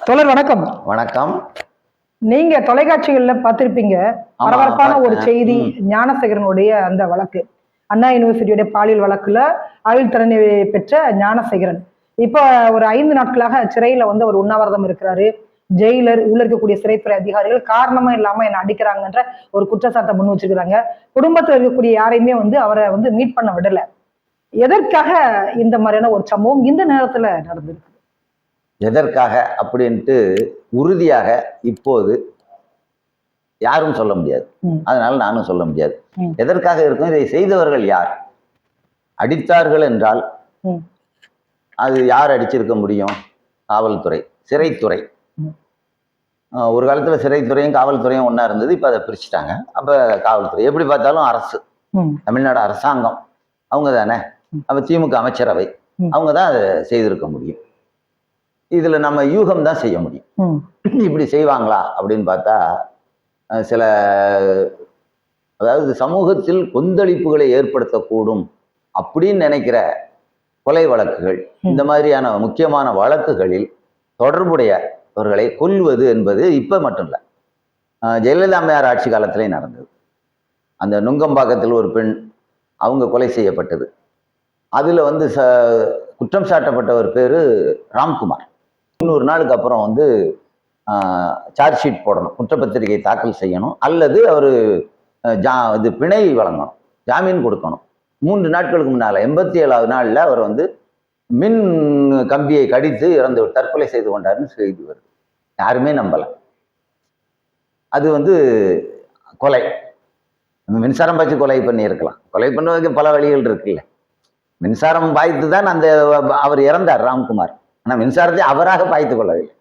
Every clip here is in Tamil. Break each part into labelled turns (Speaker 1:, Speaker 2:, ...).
Speaker 1: தோழர் வணக்கம்.
Speaker 2: வணக்கம்.
Speaker 1: நீங்க தொலைக்காட்சிகள்ல பார்த்திருப்பீங்க, பரபரப்பான ஒரு செய்தி. ஞானசேகரனுடைய அந்த வழக்கு, அண்ணா யூனிவர்சிட்டியுடைய பாலியல் வழக்குல ஆயுள் தண்டனை பெற்ற ஞானசேகரன் இப்ப ஒரு 5 நாட்களாக சிறையில ஒரு உண்ணாவிரதம் இருக்கிறாரு. ஜெயிலர் உள்ள இருக்கக்கூடிய சிறைத்துறை அதிகாரிகள் காரணமா இல்லாம என்ன அடிக்கிறாங்கன்ற ஒரு குற்றச்சாட்டை முன் வச்சிருக்கிறாங்க. குடும்பத்தில் இருக்கக்கூடிய யாரையுமே அவரை மீட் பண்ண விடல. எதற்காக இந்த மாதிரியான ஒரு சம்பவம் இந்த நேரத்துல நடந்திருக்கு?
Speaker 2: எதற்காக அப்படின்ட்டு உறுதியாக இப்போது யாரும் சொல்ல முடியாது. அதனால நானும் சொல்ல முடியாது. எதற்காக இருக்கும், இதை செய்தவர்கள் யார்? அடித்தார்கள் என்றால் அது யார் அடிச்சிருக்க முடியும்? காவல்துறை, சிறைத்துறை. ஒரு காலத்துல சிறைத்துறையும் காவல்துறையும் ஒன்னா இருந்தது. இப்ப அதை பிரிச்சுட்டாங்க. அப்ப காவல்துறை எப்படி பார்த்தாலும் அரசு, தமிழ்நாடு அரசாங்கம் அவங்க தானே. அப்ப திமுக அமைச்சரவை அவங்க தான் அதை செய்திருக்க முடியும். இதுல நம்ம யூகம் தான் செய்ய முடியும். இப்படி செய்வாங்களா அப்படின்னு பார்த்தா சில, அதாவது சமூகத்தில் கொந்தளிப்புகளை ஏற்படுத்தக்கூடும் அப்படின்னு நினைக்கிற கொலை வழக்குகள், இந்த மாதிரியான முக்கியமான வழக்குகளில் தொடர்புடையவர்களை கொல்வது என்பது இப்ப மட்டும் இல்லை, ஜெயலலிதா அம்மையார் ஆட்சி காலத்திலே நடந்தது. அந்த நுங்கம்பாக்கத்தில் ஒரு பெண் அவங்க கொலை செய்யப்பட்டது. அதுல குற்றம் சாட்டப்பட்டவர் பேரு ராம்குமார். 300 நாளுக்கு அப்புறம் சார்ஜ் ஷீட் போடணும், குற்றப்பத்திரிகை தாக்கல் செய்யணும், அல்லது அவர் இது பிணை வழங்கணும், ஜாமீன் கொடுக்கணும். 3 நாட்களுக்கு முன்னால 87வது நாள்ல அவர் மின் கம்பியை கடித்து இறந்து தற்கொலை செய்து கொண்டாருன்னு செய்தி வருது. யாருமே நம்பல. அது கொலை, மின்சாரம் பாய்ச்சி கொலை பண்ணி இருக்கலாம். கொலை பண்ணுவதற்கு பல வழிகள் இருக்குல்ல. மின்சாரம் பாய்த்து தான் அவர் இறந்தார் ராம்குமார். ஆனா மின்சாரத்தை அவராக பாய்த்து கொள்ளவில்லை,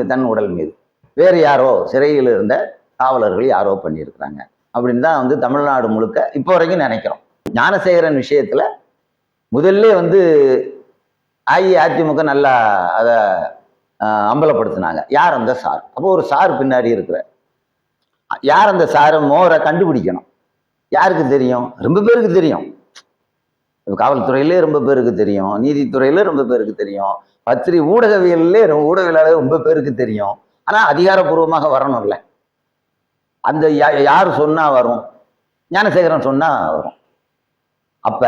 Speaker 2: தன் உடல் மீது வேறு யாரோ, சிறையில் இருந்த காவலர்கள் யாரோ பண்ணியிருக்கிறாங்க அப்படின்னு தான் தமிழ்நாடு முழுக்க இப்போ வரைக்கும் நினைக்கிறோம். ஞானசேகரன் விஷயத்துல முதல்ல அஇஅதிமுக நல்லா அதை அம்பலப்படுத்தினாங்க. யார் அந்த சார்? அப்போ ஒரு சார் பின்னாடி இருக்கிற யார் அந்த சாரை மோரை கண்டுபிடிக்கணும். யாருக்கு தெரியும்? ரொம்ப பேருக்கு தெரியும். காவல்துறையிலே ரொம்ப பேருக்கு தெரியும், நீதித்துறையில ரொம்ப பேருக்கு தெரியும், ஊடகவியலாளர் ரொம்ப பேருக்கு தெரியும். ஆனா அதிகாரப்பூர்வமாக வரணும்ல. அந்த யார் சொன்னா வரும்? ஞானசேகரன் சொன்னா வரும். அப்ப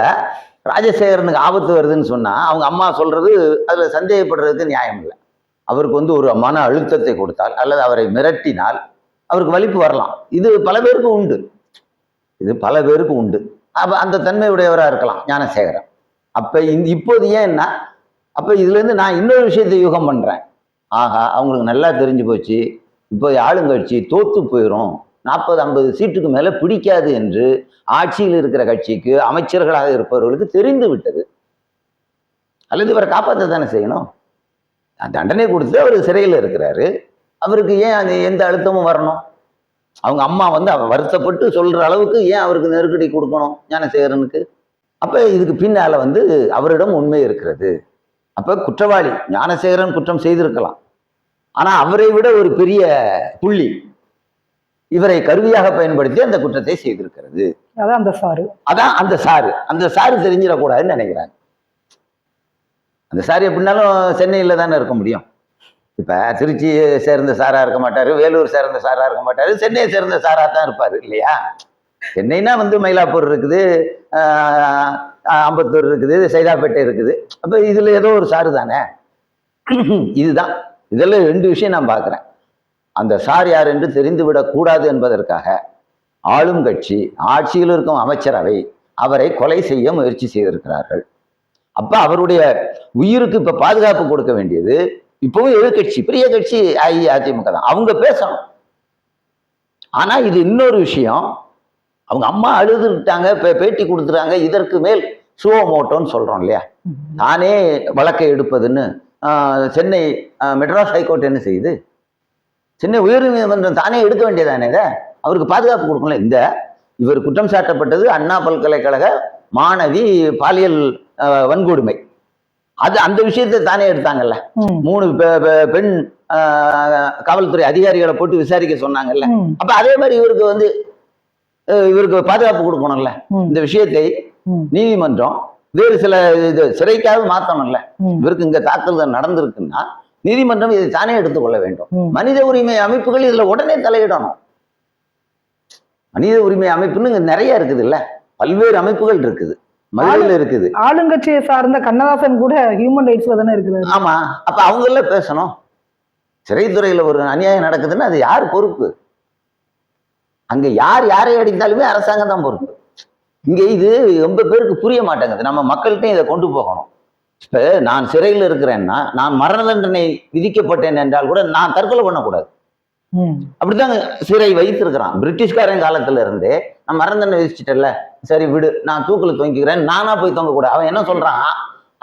Speaker 2: ராஜசேகரனுக்கு ஆபத்து வருதுன்னு சொன்னா அவங்க அம்மா சொல்றது அதுல சந்தேகப்படுறதுக்கு நியாயம் இல்லை. அவருக்கு ஒரு மன அழுத்தத்தை கொடுத்தால் அல்லது அவரை மிரட்டினால் அவருக்கு வலிப்பு வரலாம். இது பல பேருக்கு உண்டு. அப்ப அந்த தன்மையுடையவரா இருக்கலாம் ஞானசேகரன். அப்ப இப்போது ஏன்னா, அப்ப இதுல இருந்து நான் இன்னொரு விஷயத்தை யூகம் பண்றேன். ஆகா, அவங்களுக்கு நல்லா தெரிஞ்சு போச்சு, இப்போ ஆளுங்கட்சி தோத்து போயிடும், 40-50 சீட்டுக்கு மேல பிடிக்காது என்று ஆட்சியில் இருக்கிற கட்சிக்கு அமைச்சர்களாக இருப்பவர்களுக்கு தெரிந்து விட்டது. அல்லது இவரை காப்பாற்ற தானே செய்யணும். தண்டனை கொடுத்து அவர் சிறையில் இருக்கிறாரு. அவருக்கு ஏன் எந்த அழுத்தமும் வரணும்? அவங்க அம்மா வருத்தப்பட்டு சொல்ற அளவுக்கு ஏன் அவருக்கு நெருக்கடி கொடுக்கணும் ஞானசேகரனுக்கு? அப்ப இதுக்கு பின்னால அவரிடம் உண்மை இருக்கிறது. அப்ப குற்றவாளி ஞானசேகரன் குற்றம் செய்திருக்கலாம். ஆனா அவரை விட ஒரு பெரிய புள்ளி இவரை கருவியாக பயன்படுத்தி அந்த குற்றத்தை செய்திருக்கிறது. அதான் அந்த சாரு தெரிஞ்சிடக்கூடாதுன்னு நினைக்கிறாங்க. அந்த சாரு எப்படின்னாலும் சென்னையில தானே இருக்க முடியும். இப்ப திருச்சி சேர்ந்த சாரா இருக்க மாட்டாரு, வேலூர் சேர்ந்த சாரா இருக்க மாட்டாரு, சென்னையை சேர்ந்த சாரா தான் இருப்பாரு இல்லையா? சென்னைனா மயிலாப்பூர் இருக்குது, அம்பத்தூர் இருக்குது, சைதாப்பேட்டை இருக்குது. அப்ப இதுல ஏதோ ஒரு சாரு தானே. இதுதான் இதெல்லாம் 2 விஷயம் நான் பார்க்கிறேன். அந்த சார் யார் என்று தெரிந்துவிடக் கூடாது என்பதற்காக ஆளும் கட்சி, ஆட்சியில் இருக்கும் அமைச்சரவை அவரை கொலை செய்ய முயற்சி செய்திருக்கிறார்கள். அப்ப அவருடைய உயிருக்கு இப்ப பாதுகாப்பு கொடுக்க வேண்டியது இப்பவும் எதிர்கட்சி, பெரிய கட்சி அஇஅதிமுக தான். அவங்க பேசணும். ஆனா இது இன்னொரு விஷயம். அவங்க அம்மா அழுதுட்டாங்க, பேட்டி கொடுத்துட்டாங்க. இதற்கு மேல் சுவோமோட்டோன்னு சொல்றோம் இல்லையா, தானே வழக்கை எடுப்பதுன்னு சென்னை மெட்ராஸ் ஹைகோர்ட் என்ன செய்யுது? சென்னை உயர்நீதிமன்றம் தானே எடுக்க வேண்டியதானே. அவருக்கு பாதுகாப்பு கொடுக்கணும். இவர் குற்றம் சாட்டப்பட்டது அண்ணா பல்கலைக்கழக மாணவி பாலியல் வன்கொடுமை. அந்த விஷயத்தை தானே எடுத்தாங்கல்ல. 3 பெண் காவல்துறை அதிகாரிகளை போட்டு விசாரிக்க சொன்னாங்கல்ல. அப்ப அதே மாதிரி இவருக்கு பாதுகாப்பு கொடுக்கணும்ல. இந்த விஷயத்தை நீதிமன்றம் வேறு சில சிறைக்காவது மாத்தணும்ல. இவருக்கு இங்க தாக்குதல் நடந்திருக்குன்னா நீதிமன்றம் இதை தானே எடுத்துக்கொள்ள வேண்டும்.
Speaker 1: ம்.
Speaker 2: மனித உரிமை அமைப்புகள் இதுல உடனே தலையிடணும். மனித உரிமை அமைப்புன்னு இங்க நிறைய இருக்குது இல்ல, பல்வேறு அமைப்புகள் இருக்குது, மதுரையில் இருக்குது.
Speaker 1: ஆளுங்கட்சியை சார்ந்த கண்ணதாசன் கூட ஹியூமன் ரைட்ஸ்ல தானே இருக்குது.
Speaker 2: ஆமா, அப்ப அவங்கள பேசணும். சிறைத்துறையில ஒரு அநியாயம் நடக்குதுன்னா அது யார் பொறுப்பு? அங்க யார் யாரை அடித்தாலுமே அரசாங்கம் தான் பொறுப்பு. இங்க இது ரொம்ப பேருக்கு புரிய மாட்டேங்குது. நம்ம மக்கள்கிட்ட இதை கொண்டு போகணும். இப்ப நான் சிறையில் இருக்கிறேன்னா, நான் மரண தண்டனை விதிக்கப்பட்டேன் என்றால் கூட நான் தற்கொலை பண்ணக்கூடாது. அப்படித்தாங்க சிறை வைத்திருக்கிறான். பிரிட்டிஷ்காரன் காலத்துல இருந்தே நான் மரண தண்டனை விதிச்சிட்டல, சரி விடு, நான் தூக்கில் தொங்கிக்கிறேன், நானா போய் தொங்க கூடாது. அவன் என்ன சொல்றான்?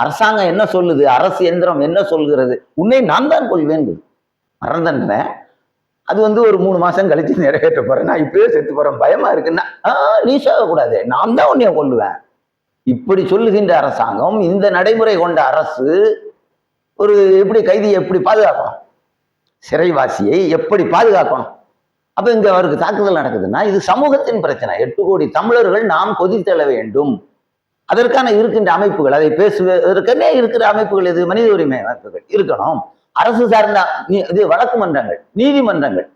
Speaker 2: அரசாங்கம் என்ன சொல்லுது, அரசு எந்திரம் என்ன சொல்கிறது, உன்னை நான் தான் கொள்வேன். மரண தண்டனை அது ஒரு 3 மாசம் கழிச்சு நிறைவேற்ற போறேன், நான் இப்பயே செத்து போறேன், பயமா இருக்குன்னா நீ சாகக்கூடாது, நான் தான் உன்னைய கொல்லுவேன். இப்படி சொல்லுகின்ற அரசாங்கம், இந்த நடைமுறை கொண்ட அரசு எப்படி கைதியை எப்படி பாதுகாக்கணும், சிறைவாசியை எப்படி பாதுகாக்கணும்? அப்ப இங்க அவருக்கு தாக்குதல் நடக்குதுன்னா இது சமூகத்தின் பிரச்சனை. 8 கோடி தமிழர்கள் நாம் கொதித்தெழ வேண்டும். அதற்கான இருக்கின்ற அமைப்புகள், அதை பேசுவதற்கே இருக்கிற அமைப்புகள் எது? மனித உரிமை அமைப்புகள் இருக்கணும். அரசு சார்ந்த இது வழக்கு மன்றங்கள், நீதிமன்றங்கள்.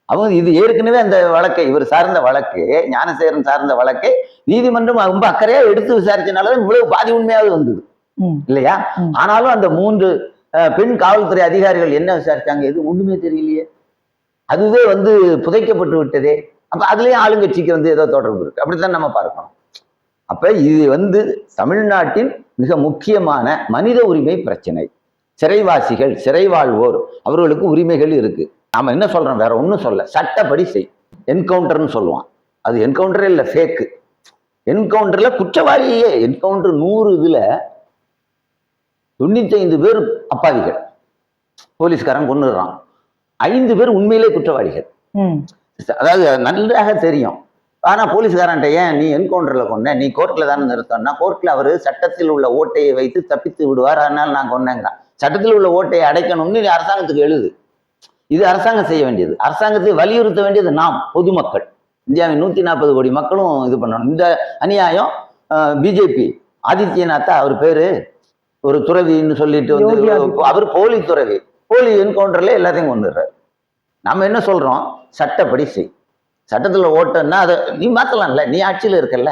Speaker 2: அவங்க இது ஏற்கனவே அந்த வழக்கை, இவர் சார்ந்த வழக்கு, ஞானசேகரன் சார்ந்த வழக்கை நீதிமன்றம் ரொம்ப அக்கறையா எடுத்து விசாரிச்சனாலதான் இவ்வளவு பாதி உண்மையாவது வந்தது இல்லையா? ஆனாலும் அந்த 3 பெண் காவல்துறை அதிகாரிகள் என்ன விசாரிச்சாங்க? எது ஒண்ணுமே தெரியலையே. அதுவே புதைக்கப்பட்டு விட்டதே. அப்ப அதுலயும் ஆளுங்கட்சிக்கு ஏதோ தொடர்பு இருக்கு. அப்படித்தான் நம்ம பார்க்கணும். அப்ப இது தமிழ்நாட்டின் மிக முக்கியமான மனித உரிமை பிரச்சனை. சிறைவாசிகள், சிறை வாழ்வோர், அவர்களுக்கு உரிமைகள் இருக்கு. நாம என்ன சொல்றோம்? வேற ஒன்றும் சொல்ல, சட்டப்படி செய். என்கவுண்டர்னு சொல்லுவான், அது என்கவுண்டரே இல்லை, ஃபேக்கு. என்கவுண்டர்ல குற்றவாளியே, என்கவுண்டர் 100 இதுல 95 பேர் அப்பாவிகள், போலீஸ்காரன் கொண்டுடுறான். 5 பேர் உண்மையிலே குற்றவாளிகள். அதாவது நன்றாக தெரியும். ஆனா போலீஸ்காரன்ட்ட ஏன் நீ என்கவுண்டர்ல கொன்ன, நீ கோர்ட்ல தானே நிறுத்தம்னா, கோர்ட்ல அவரு சட்டத்தில் உள்ள ஓட்டையை வைத்து தப்பித்து விடுவார், அதனால நான் கொன்னேங்கிறான். சட்டத்தில் உள்ள ஓட்டையை அடைக்கணும்னு நீ அரசாங்கத்துக்கு எழுது. இது அரசாங்கம் செய்ய வேண்டியது. அரசாங்கத்தை வலியுறுத்த வேண்டியது நாம் பொதுமக்கள். இந்தியாவின் 140 கோடி மக்களும் இது பண்ணணும். இந்த அநியாயம் பிஜேபி ஆதித்யநாத்தா, அவர் பேரு ஒரு துறவின்னு சொல்லிட்டு அவர் போலி துறவி, போலி என்கவுண்டர்ல எல்லாத்தையும் கொண்டுடுறாரு. நம்ம என்ன சொல்றோம்? சட்டப்படி செய். சட்டத்துல ஓட்டன்னா அதை நீ மாத்தலாம்ல, நீ ஆட்சியில இருக்கல்ல.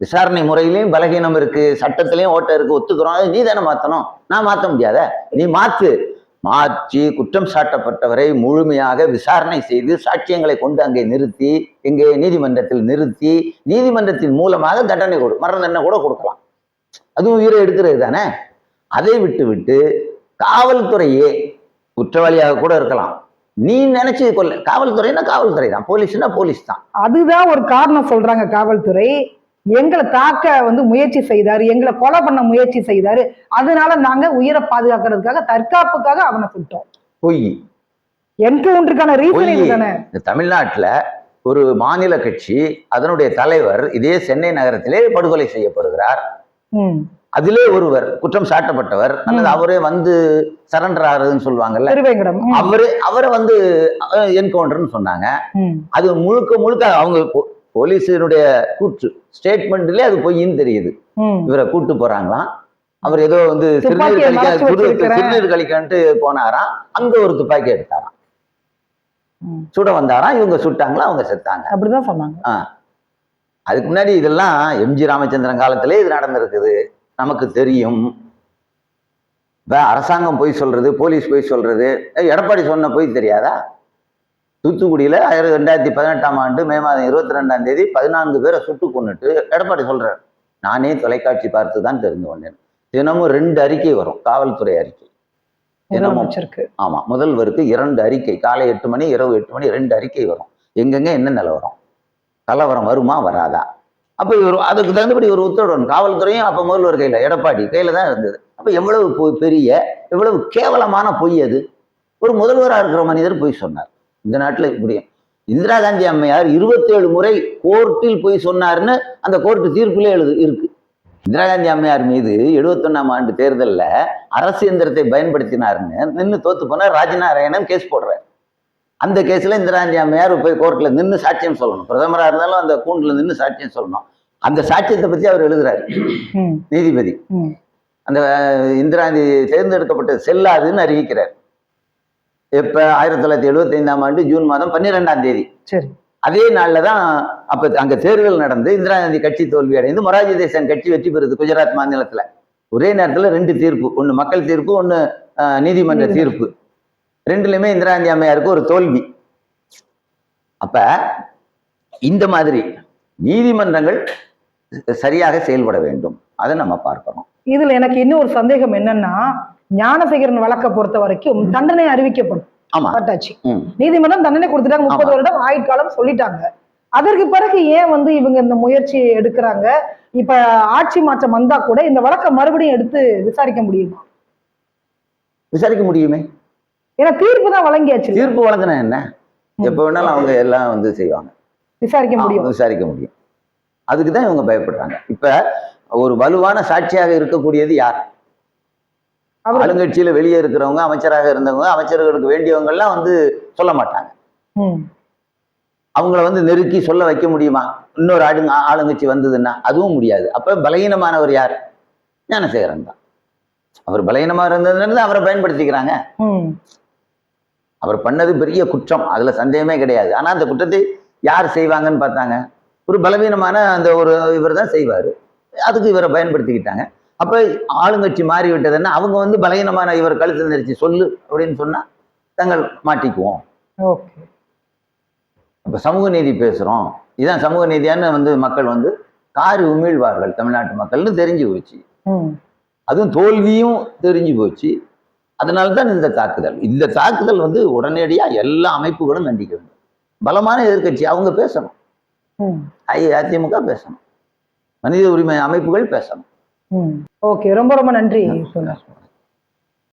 Speaker 2: விசாரணை முறையிலையும் பலகீனம் இருக்கு, சட்டத்திலையும் ஓட்ட இருக்கு, ஒத்துக்கிறோம். அதை நீ தானே மாத்தணும், நான் மாத்த முடியாத. நீ மாற்றி குற்றம் சாட்டப்பட்டவரை முழுமையாக விசாரணை செய்து சாட்சியங்களை கொண்டு அங்கே நிறுத்தி, எங்கே நீதிமன்றத்தில் நிறுத்தி, நீதிமன்றத்தின் மூலமாக தண்டனை மரண தண்டனை கூட கொடுக்கலாம். அதுவும் உயிரை எடுக்கிறது தானே. அதை விட்டு காவல்துறையே குற்றவாளியாக கூட இருக்கலாம். நீ நினைச்சு கொள்ள, காவல்துறைனா காவல்துறை தான், போலீஸ்னா போலீஸ் தான்.
Speaker 1: அதுதான் ஒரு காரணம் சொல்றாங்க. காவல்துறை எங்களை தாக்க முயற்சி செய்தாரு, எங்களை கொலை பண்ண முயற்சி செய்தாரு, அதனால நாங்க உயிரை பாதுகாக்கிறதுக்காக, தற்காப்புக்காக அவனை சுட்டோம்.
Speaker 2: பொய்.
Speaker 1: என்கவுண்டருக்கான ரீசன் இதுதானே.
Speaker 2: தமிழ்நாட்டுல ஒரு மாநில கட்சி, அதனுடைய தலைவர் இதே சென்னை நகரத்திலே படுகொலை செய்யப்படுகிறார். அதிலே ஒருவர் குற்றம் சாட்டப்பட்டவர், அல்லது அவரே சரண்டர் ஆகுறதுன்னு சொல்லுவாங்கல்ல, அவரை என்கவுண்டர்னு சொன்னாங்க. அது முழுக்க அவங்க போலீஸினுடைய கூற்று, ஸ்டேட்மெண்ட்ல அது பொய்ன்னு தெரியுது. இவரை கூட்டு போறாங்களாம், அவர் ஏதோ சிறுநீர் கழிக்கன்ட்டு போனாராம், அங்க ஒரு துப்பாக்கி எடுத்தாராம், சுட வந்தாராம், இவங்க சுட்டாங்களா, அவங்க செத்தாங்க, அப்படிதான் சொன்னாங்க. அதுக்கு முன்னாடி இதெல்லாம் எம்ஜி ராமச்சந்திரன் காலத்திலே இது நடந்திருக்குது, நமக்கு தெரியும். அரசாங்கம் பொய் சொல்றது, போலீஸ் பொய் சொல்றது. எடப்பாடி சொன்ன பொய் தெரியாதா? தூத்துக்குடியில 2018ஆம் ஆண்டு மே மாதம் 22ஆம் தேதி 14 பேரை சுட்டு கொன்னுட்டு எடப்பாடி சொல்றாரு, நானே தொலைக்காட்சி பார்த்து தான் தெரிந்து கொண்டேன். தினமும் 2 அறிக்கை வரும், காவல்துறை அறிக்கை தினமும். ஆமா, முதல்வருக்கு 2 அறிக்கை, காலை 8 மணி இரவு 8 மணி 2 அறிக்கை வரும். எங்கெங்க என்ன நிலவரம், கலவரம் வருமா வராதா. அப்ப அதுக்கு தகுந்தபடி ஒரு உத்தரவு. காவல்துறையும் அப்ப முதல்வர் கையில, எடப்பாடி கையில தான் இருந்தது. அப்ப எவ்வளவு பெரிய, எவ்வளவு கேவலமான பொய் அது. ஒரு முதல்வராக இருக்கிற மனிதர் பொய் சொன்னார். இந்த நாட்டுல இப்படியும் இந்திரா காந்தி அம்மையார் 27 முறை கோர்ட்டில் போய் சொன்னாருன்னு அந்த கோர்ட்டு தீர்ப்புல இருக்கு. இந்திரா காந்தி அம்மையார் மீது 71ஆம் ஆண்டு தேர்தலில் அரசு எந்திரத்தை பயன்படுத்தினாருன்னு நின்று தோத்து போனார் ராஜநாராயணன் கேஸ் போடுறாரு. அந்த கேஸ்ல இந்திரா காந்தி அம்மையார் போய் கோர்ட்ல நின்று சாட்சியம் சொல்லணும். பிரதமராக இருந்தாலும் அந்த கூண்டுல நின்று சாட்சியம் சொல்லணும். அந்த சாட்சியத்தை பத்தி அவர் எழுதுறாரு நீதிபதி. அந்த இந்திரா காந்தி தேர்ந்தெடுக்கப்பட்டது செல்லாதுன்னு அறிவிக்கிறார். எப்ப 1975ஆம் ஆண்டு ஜூன் மாதம் 12ஆம் தேதி.
Speaker 1: சரி.
Speaker 2: அதே நாள்ல தான் அப்ப அங்க தேர்தல் நடந்து இந்திரா காந்தி கட்சி தோல்வி அடைந்து மொரார்ஜி தேசாய் கட்சி வெற்றி பெறுது குஜராத் மாநிலத்துல. ஒரே நேரத்துல 2 தீர்ப்பு, ஒண்ணு மக்கள் தீர்ப்பு, ஒண்ணு நீதிமன்ற தீர்ப்பு. ரெண்டுலயுமே இந்திரா காந்தி அம்மையாருக்கு ஒரு தோல்வி. அப்ப இந்த மாதிரி நீதிமன்றங்கள் சரியாக செயல்பட வேண்டும், அதை நம்ம பார்க்கிறோம்.
Speaker 1: இதுல எனக்கு இன்னும் ஒரு சந்தேகம் என்னன்னா, ஞானசேகரன் வழக்கை பொறுத்த வரைக்கும் தண்டனை அறிவிக்கப்படும்.
Speaker 2: ஆமா.
Speaker 1: பட்டாச்சு. நீதிமன்றம் தண்டனை கொடுத்துட்டாங்க, 30 வருடம் ஆயுட்காலம் சொல்லிட்டாங்க. அதற்கு பிறகு ஏன் வந்து இவங்க இந்த முயற்சியை எடுக்கிறாங்க? இப்ப ஆட்சி மாற்றம் வந்தா கூட இந்த வழக்கை மறுபடியும் எடுத்து விசாரிக்க முடியுமா?
Speaker 2: விசாரிக்க முடியுமே.
Speaker 1: ஏன்னா தீர்ப்பு தான் வழங்கியாச்சு.
Speaker 2: தீர்ப்பு வழங்கினா என்ன, எப்ப வேணாலும் அவங்க எல்லாம் வந்து செய்வாங்க,
Speaker 1: விசாரிக்க முடியும்.
Speaker 2: விசாரிக்க முடியும். அதுக்குதான் இவங்க பயப்படுறாங்க. இப்ப ஒரு வலுவான சாட்சியாக இருக்கக்கூடியது யார்? ஆளுங்கட்சியில வெளியே இருக்கிறவங்க, அமைச்சராக இருந்தவங்க, அமைச்சர்களுக்கு வேண்டியவங்க எல்லாம் வந்து சொல்ல மாட்டாங்க. அவங்கள வந்து நெருக்கி சொல்ல வைக்க முடியுமா? இன்னொரு ஆளுங்கட்சி வந்ததுன்னா அதுவும் முடியாது. அப்ப பலகீனமானவர் யார்? ஞானசேகரன் தான். அவர் பலகீனமா இருந்ததுன்னு அவரை பயன்படுத்திக்கிறாங்க. அவர் பண்ணது பெரிய குற்றம், அதுல சந்தேகமே கிடையாது. ஆனா அந்த குற்றத்தை யார் செய்வாங்கன்னு பார்த்தாங்க, ஒரு பலவீனமான அந்த ஒரு இவர் தான் செய்வாரு. அதுக்கு இவரை பயன்படுத்திக்கிட்டாங்க. அப்ப ஆளுங்கட்சி மாறிவிட்டதுன்னா அவங்க வந்து பலகீனமான இவர் கழுத்து நெரிச்சு சொல்லு அப்படின்னு சொன்னா தங்கள் மாட்டிக்குவோம். அப்ப சமூக நீதி பேசுறோம், இதான் சமூக நீதியான்னு வந்து மக்கள் வந்து காரி உமிழ்வார்கள், தமிழ்நாட்டு மக்கள்னு தெரிஞ்சு போச்சு. அதுவும் தோல்வியும் தெரிஞ்சு போச்சு. அதனால்தான் இந்த தாக்குதல். இந்த தாக்குதல் வந்து உடனடியா எல்லா அமைப்புகளும் கண்டிக்க வேண்டும். பலமான எதிர்கட்சி அவங்க பேசணும், அதிமுக பேசணும், மனித உரிமை அமைப்புகள் பேசணும்.
Speaker 1: ஓகே, ரொம்ப ரொம்ப நன்றி.